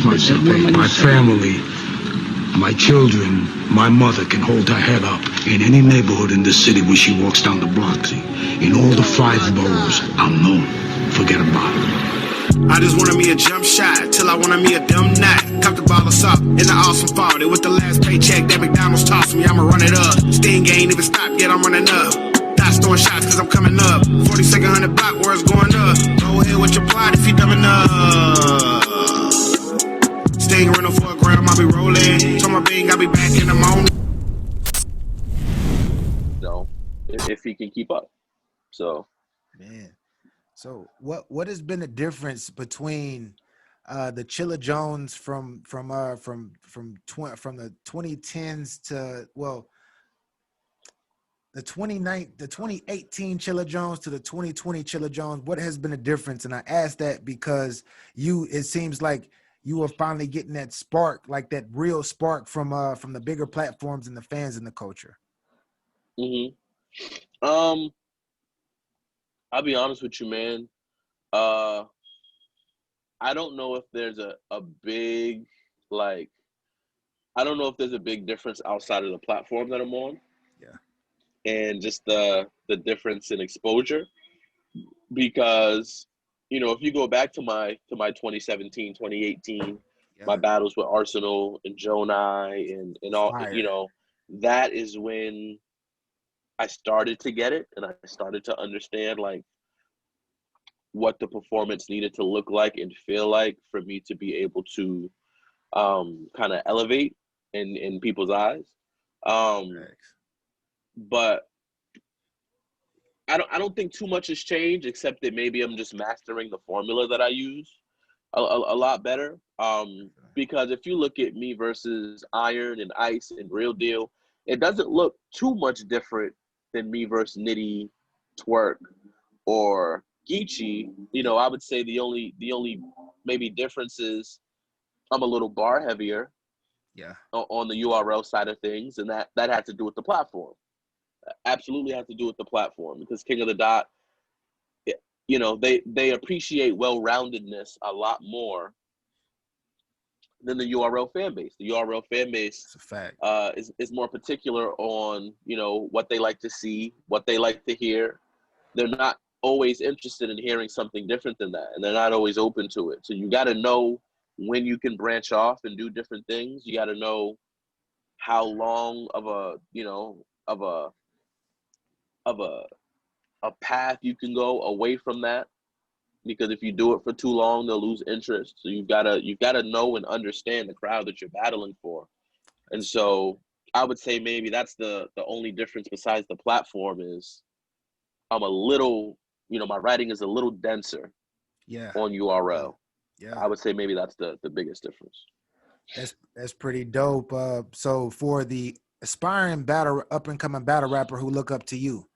myself, hey, my family, my children, my mother can hold her head up in any neighborhood in this city when she walks down the block. See, in all the 5 boroughs, I'm known. Forget about it. I just wanted me a jump shot till I wanted me a dumb knot. Cup the bottles up in the awesome fall. It was the last paycheck that McDonald's tossed me. I'ma run it up. Sting ain't even stopped yet. I'm running up. Dots throwing shots cause I'm coming up. 42nd 100 block where it's going up. Go ahead with your plot if you dumb enough. Sting running for a gram, I'll be rolling. Told my bing I'll be back in the morning. No, if he can keep up. So, man. So what has been the difference between the Chilla Jones from the 2010s to, well, the 2018 Chilla Jones to the 2020 Chilla Jones? What has been the difference? And I ask that because it seems like you are finally getting that spark, like that real spark from the bigger platforms and the fans and the culture. I'll be honest with you, man. I don't know if there's a big, like, I don't know if there's a big difference outside of the platform that I'm on. Yeah. And just the difference in exposure. Because, you know, if you go back to my 2017, 2018, my battles with Arsenal and Jonai and all, Fire. you know, that is when I started to get it and I started to understand, like, what the performance needed to look like and feel like for me to be able to kind of elevate in people's eyes. But I don't think too much has changed, except that maybe I'm just mastering the formula that I use a lot better. Because if you look at me versus Iron and Ice and Real Deal, it doesn't look too much different than me versus Nitty, Twerk, or Geechee. You know, I would say the only maybe difference is I'm a little bar heavier. Yeah. On the URL side of things, and that had to do with the platform. Absolutely has to do with the platform, because King of the Dot, you know, they appreciate well-roundedness a lot more than the URL fan base. The URL fan base, that's a fact, is more particular on, you know, what they like to see, what they like to hear. They're not always interested in hearing something different than that, and they're not always open to it. So you got to know when you can branch off and do different things. You got to know how long of a, you know, of a path you can go away from that, because if you do it for too long, they'll lose interest. So you've got to know and understand the crowd that you're battling for. And so I would say maybe that's the only difference besides the platform is I'm a little, you know, my writing is a little denser on URL. Yeah. I would say maybe that's the biggest difference. That's pretty dope. So for the aspiring up and coming battle rapper who look up to you,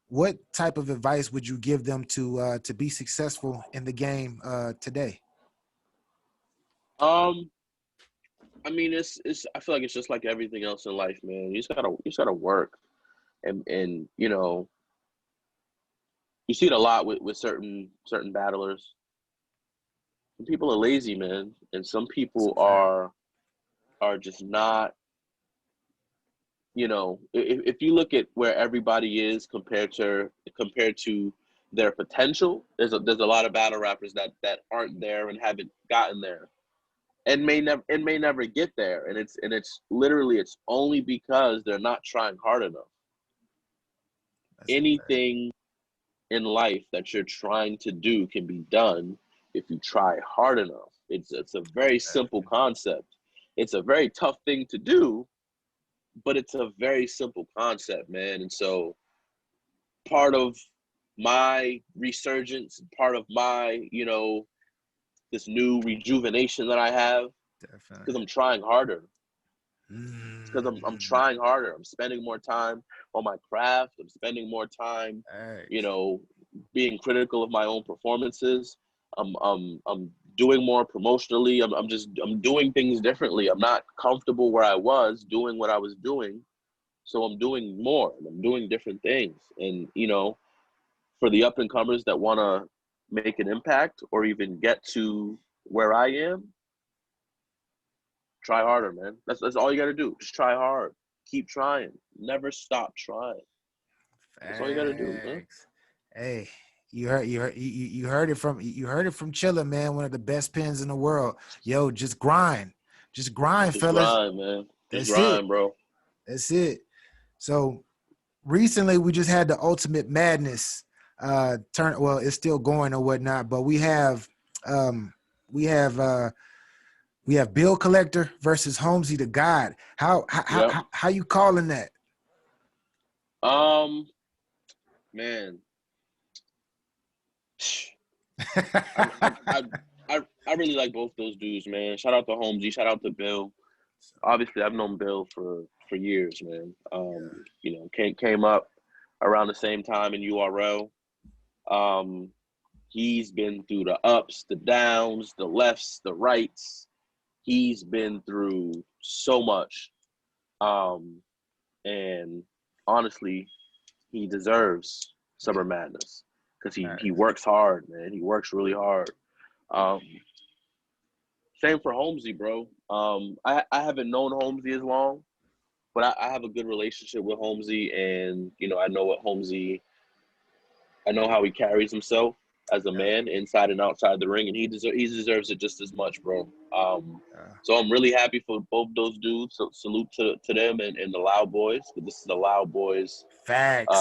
what type of advice would you give them to be successful in the game today? I mean, it's I feel like it's just like everything else in life, man. You just gotta work, and you know, you see it a lot with certain battlers. Some people are lazy, man, and some people are just not. You know, if you look at where everybody is compared to their potential, there's a lot of battle rappers that aren't there and haven't gotten there, and may never get there, and it's literally it's only because they're not trying hard enough. Anything in life that you're trying to do can be done if you try hard enough. It's a very simple concept. It's a very tough thing to do, but it's a very simple concept, man. And so part of my resurgence, part of my, you know, this new rejuvenation that I have, because I'm trying harder. It's because I'm trying harder. I'm spending more time on my craft. I'm spending more time, you know, being critical of my own performances. I'm doing more promotionally. I'm doing things differently. I'm not comfortable where I was doing what I was doing. So I'm doing more and I'm doing different things. And, you know, for the up and comers that want to make an impact or even get to where I am, Try harder, man. That's all you got to do. Just try hard. Keep trying. Never stop trying. That's all you got to do, man. Facts. Hey, you heard it from Chilla, man. One of the best pens in the world. Yo, just grind, Just fellas. grind, man. Just That's it. grind, bro. That's it. So recently, we just had the Ultimate Madness turn. Well, it's still going or whatnot, but um, we have Bill Collector versus Holmesy the God. Yep. How you calling that? Man. I really like both those dudes, man. Shout out to Holmesy. Shout out to Bill. Obviously, I've known Bill for years, man. You know, came up around the same time in URL. He's been through the ups, the downs, the lefts, the rights. He's been through so much. And honestly, he deserves Summer Madness because he works hard, man. He works really hard. Same for Holmesy, bro. I haven't known Holmesy as long, but I have a good relationship with Holmesy, and you know I know how he carries himself as a man inside and outside the ring, and he deserves it just as much, bro. So I'm really happy for both those dudes. So salute to them and the Loud Boys. But this is the Loud Boys. Facts.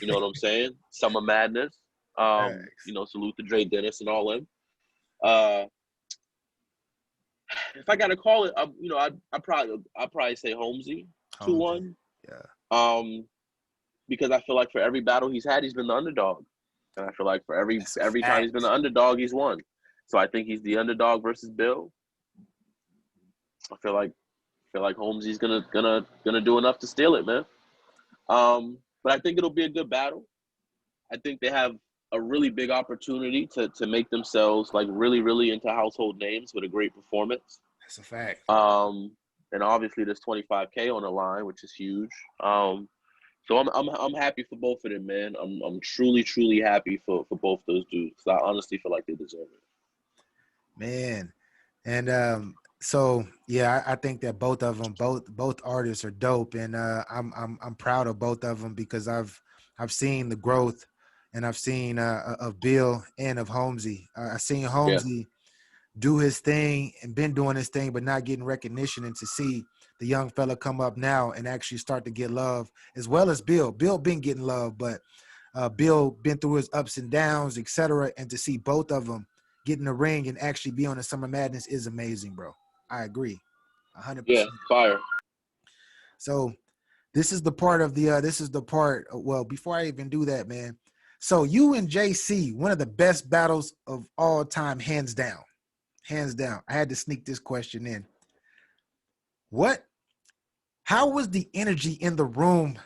You know what I'm saying? Summer Madness. You know, salute to Dre Dennis and all them. If I gotta call it, you know, I'd probably say Holmesy 2-1. Yeah. Because I feel like for every battle he's had, he's been the underdog, and I feel like for every time he's been the underdog, he's won. So I think he's the underdog versus Bill. I feel like Holmesy's gonna do enough to steal it, man. But I think it'll be a good battle. I think they have a really big opportunity to make themselves like really, really into household names with a great performance. That's a fact. And obviously there's $25K on the line, which is huge. So I'm happy for both of them, man. I'm truly happy for both those dudes. I honestly feel like they deserve it. Man. And so yeah, I think that both of them, both artists are dope, and I'm proud of both of them because I've seen the growth, and I've seen of Bill and of Holmesy. I've seen Holmesy do his thing and been doing his thing, but not getting recognition, and to see the young fella come up now and actually start to get love, as well as Bill. Bill been getting love, but Bill been through his ups and downs, etc. And to see both of them get in the ring and actually be on the Summer Madness is amazing, bro. I agree, 100%. Yeah, fire. So this is the part of the well, before I even do that, man. So you and JC, one of the best battles of all time, hands down. Hands down. I had to sneak this question in. How was the energy in the room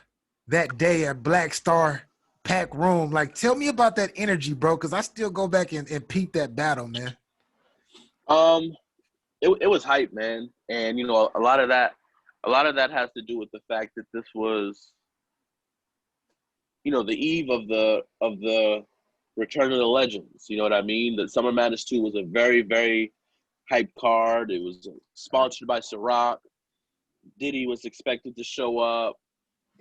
that day at Black Star Pack Room? Like, tell me about that energy, bro, because I still go back and peep that battle, man. It was hype, man. And, you know, a lot of that has to do with the fact that this was, you know, the eve of the Return of the Legends. You know what I mean? The Summer Madness 2 was a very, very hype card. It was sponsored by Ciroc. Diddy was expected to show up.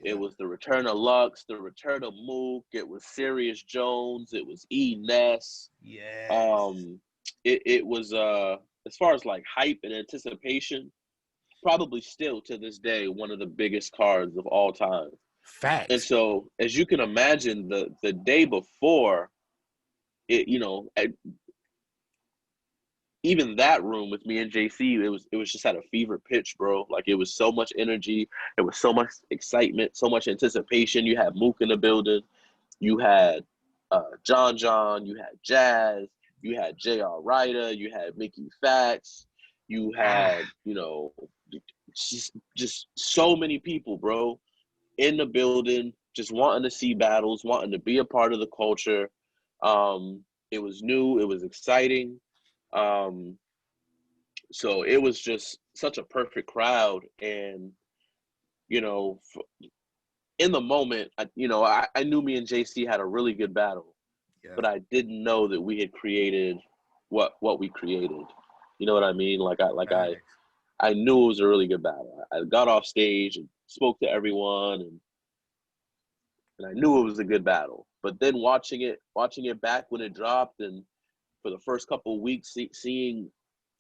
It was the return of Lux, the return of Mook. It was Sirius Jones. It was E. Ness. Yeah. It was as far as like hype and anticipation, probably still to this day one of the biggest cards of all time. Facts. And so, as you can imagine, the day before, it, you know, even that room with me and JC, it was just at a fever pitch, bro. Like, it was so much energy, it was so much excitement, so much anticipation. You had Mook in the building, you had John, you had Jazz, you had J.R. Ryder, you had Mickey Fax, you had, you know, just so many people, bro, in the building, just wanting to see battles, wanting to be a part of the culture. It was new, it was exciting. So it was just such a perfect crowd. And, you know, in the moment, I knew me and JC had a really good battle, but I didn't know that we had created what we created. You know what I mean? I I knew it was a really good battle. I got off stage and spoke to everyone, and I knew it was a good battle. But then watching it back when it dropped, and for the first couple of weeks, seeing,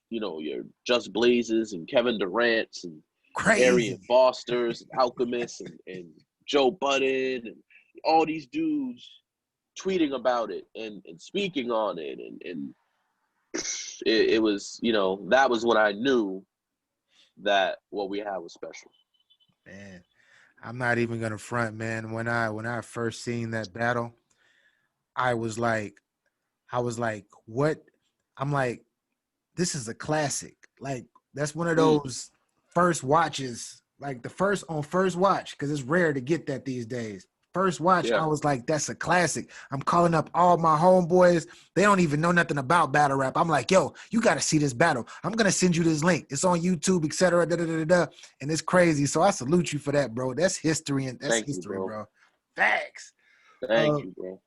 you know, your Just Blazes and Kevin Durant's and Arian Crazy. Foster's, and Alchemist, and Joe Budden, and all these dudes tweeting about it and speaking on it, and it was, you know, that was when I knew that what we had was special. Man, I'm not even gonna front, man. When I first seen that battle, I was like, what? I'm like, this is a classic. Like, that's one of those first watches, like the first on first watch, because it's rare to get that these days. First watch, Yeah. I was like, that's a classic. I'm calling up all my homeboys. They don't even know nothing about battle rap. I'm like, yo, you got to see this battle. I'm going to send you this link. It's on YouTube, etc. And it's crazy. So I salute you for that, bro. That's history. And that's Thank you, history, bro. bro. Facts. Thank you, bro.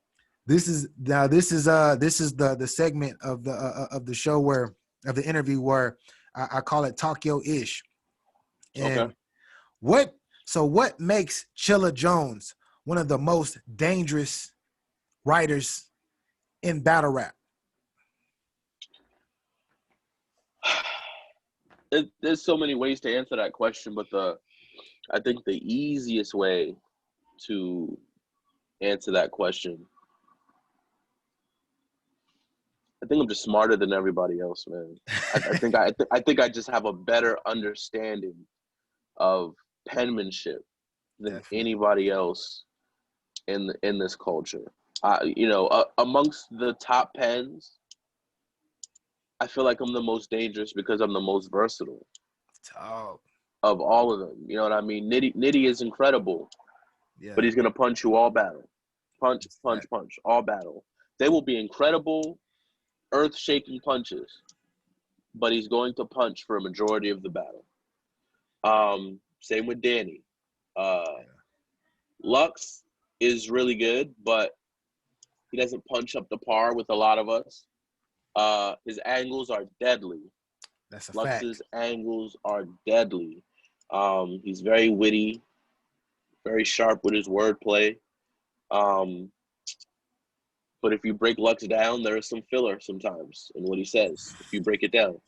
This is the segment of the show where of the interview where I call it Talk Yo Ish. And Okay. what makes Chilla Jones one of the most dangerous writers in battle rap? There's so many ways to answer that question, but I think the easiest way to answer that question, I think I'm just smarter than everybody else, man. I think I just have a better understanding of penmanship than Definitely. anybody else in this culture. You know, amongst the top pens, I feel like I'm the most dangerous because I'm the most versatile Talk. of all of them. You know what I mean? Nitty is incredible, Yeah. but he's gonna punch you all battle. Punch, That's punch, fact. punch, all battle. They will be incredible, earth-shaking punches, but he's going to punch for a majority of the battle. Same with Danny. Yeah. Lux is really good, but he doesn't punch up the par with a lot of us. His angles are deadly. That's a fact. Lux's angles are deadly. He's very witty, very sharp with his wordplay. But if you break Lux down, there is some filler sometimes in what he says, if you break it down.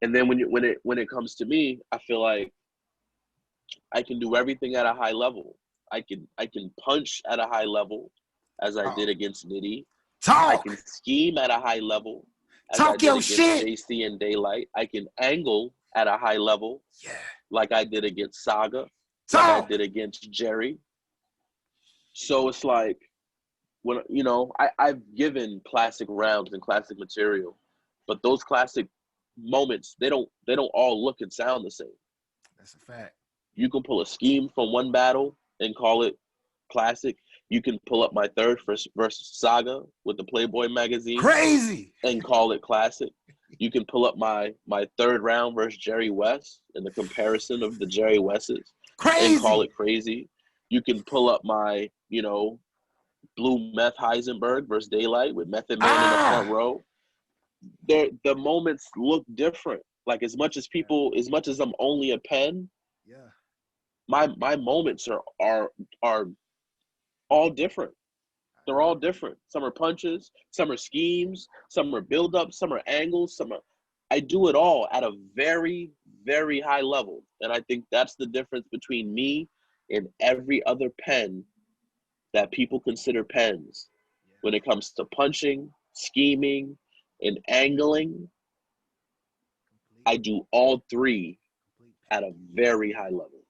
And then when it comes to me, I feel like I can do everything at a high level. I can punch at a high level, as I did against Nitty. I Talk. can scheme at a high level, as I Talk did your against shit. JC and Daylight. I can angle at a high level, Yeah. like I did against Saga, like I Talk. did against Jerry. So it's like, when, you know, I've given classic rounds and classic material, but those classic moments, they don't all look and sound the same. That's a fact. You can pull a scheme from one battle and call it classic. You can pull up my third versus Saga with the Playboy magazine Crazy. and call it classic. You can pull up my third round versus Jerry West and the comparison of the Jerry Wests and call Crazy. it crazy. You can pull up my, you know, Blue Meth Heisenberg versus Daylight with Method Man in the front row. The moments look different. Like, as much as I'm only a pen, Yeah. my moments are all different. They're all different. Some are punches, some are schemes, some are build-ups, some are angles, I do it all at a very, very high level. And I think that's the difference between me and every other pen that people consider pens. When it comes to punching, scheming, and angling, I do all three at a very high level.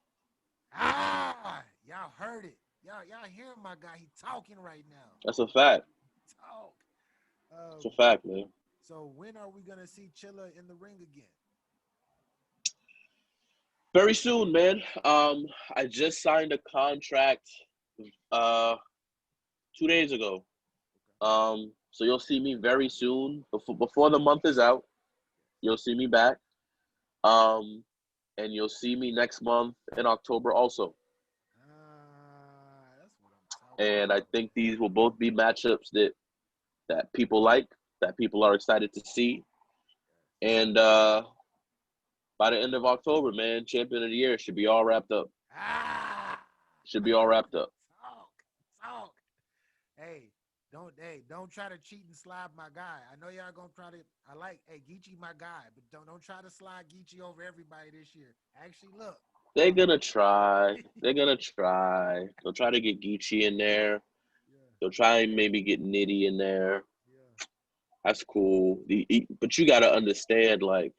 Y'all heard it. Y'all hear my guy? He talking right now. That's a fact. Talk. It's a fact, man. So when are we gonna see Chilla in the ring again? Very soon, man. I just signed a contract 2 days ago. So you'll see me very soon. Before the month is out, you'll see me back. And you'll see me next month in October also. That's what I'm talking And about. I think these will both be matchups that people like, that people are excited to see. And by the end of October, man, champion of the year should be all wrapped up. Ah, Should be all wrapped up. talk. Don't try to cheat and slide my guy. I know y'all gonna try to. Geechee my guy, but don't try to slide Geechee over everybody this year. Actually, look. They're gonna try. They're gonna try. They'll try to get Geechee in there. Yeah, They'll try and maybe get Nitty in there. yeah. That's cool. But you gotta understand, like,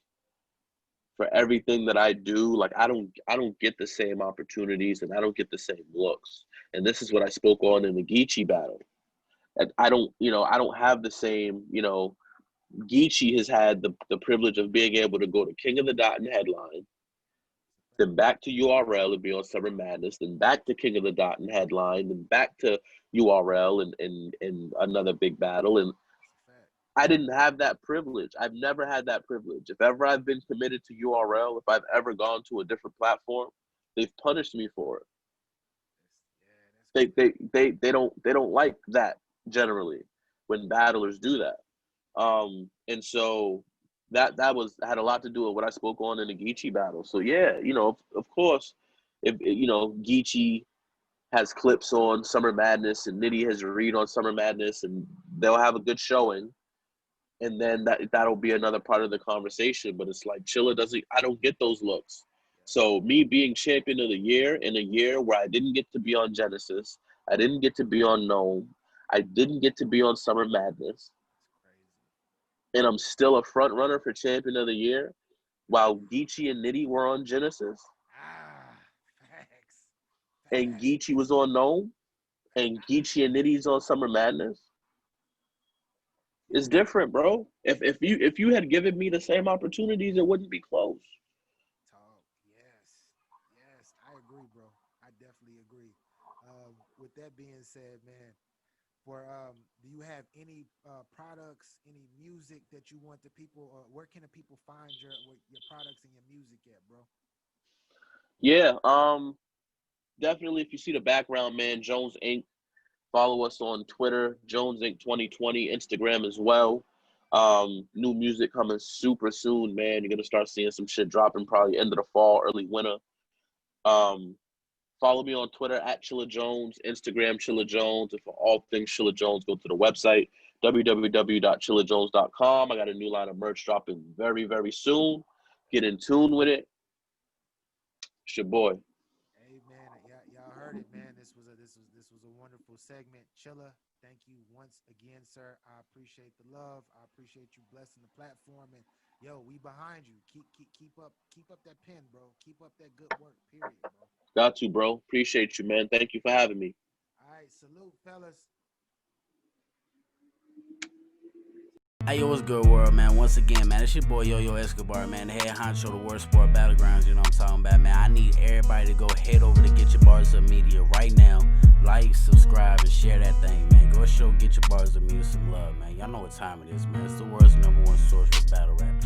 for everything that I do, like I don't get the same opportunities and I don't get the same looks. And this is what I spoke on in the Geechee battle. And I don't have the same, Geechee has had the privilege of being able to go to King of the Dot and headline, then back to URL and be on Summer Madness, then back to King of the Dot and headline, then back to URL and another big battle. And I didn't have that privilege. I've never had that privilege. If ever I've been committed to URL, if I've ever gone to a different platform, they've punished me for it. They don't like that generally when battlers do that. And so that had a lot to do with what I spoke on in the Geechee battle. So yeah, of course, if Geechee has clips on Summer Madness and Nitty has a read on Summer Madness, and they'll have a good showing. And then that'll be another part of the conversation. But it's like Chilla I don't get those looks. So me being champion of the year in a year where I didn't get to be on Genesis, I didn't get to be on Gnome, I didn't get to be on Summer Madness, and I'm still a front runner for champion of the year, while Geechee and Nitty were on Genesis, Facts. and Geechee was on Gnome, and Geechee and Nitty's on Summer Madness. It's different, bro. If you had given me the same opportunities, it wouldn't be close. Yes, I agree, bro. I definitely agree. With that being said, man, do you have any products, any music that you want the people, or where can the people find your products and your music at, bro? Yeah, definitely. If you see the background, man, Jones Inc. Follow us on Twitter, Jones Inc. 2020, Instagram as well. New music coming super soon, man. You're gonna start seeing some shit dropping probably end of the fall, early winter. Follow me on Twitter at Chilla Jones, Instagram Chilla Jones. And for all things Chilla Jones, go to the website, www.chillajones.com. I got a new line of merch dropping very, very soon. Get in tune with it. It's your boy. Hey man, y'all heard it, man. This was a wonderful segment. Chilla, thank you once again, sir. I appreciate the love. I appreciate you blessing the platform, and we behind you. Keep up that pen, bro. Keep up that good work. Period, bro. Got to, bro. Appreciate you, man. Thank you for having me. All right, salute, fellas. Hey, yo, what's good, world, man? Once again, man, it's your boy Yo-Yo Escobar, man, the head honcho, the World Sport Battlegrounds, you know what I'm talking about, man. I need everybody to go head over to Get Your Bars Up Media right now. Like, subscribe, and share that thing, man. Go show Get Your Bars Up Media some love, man. Y'all know what time it is, man. It's the world's #1 source for battle rap.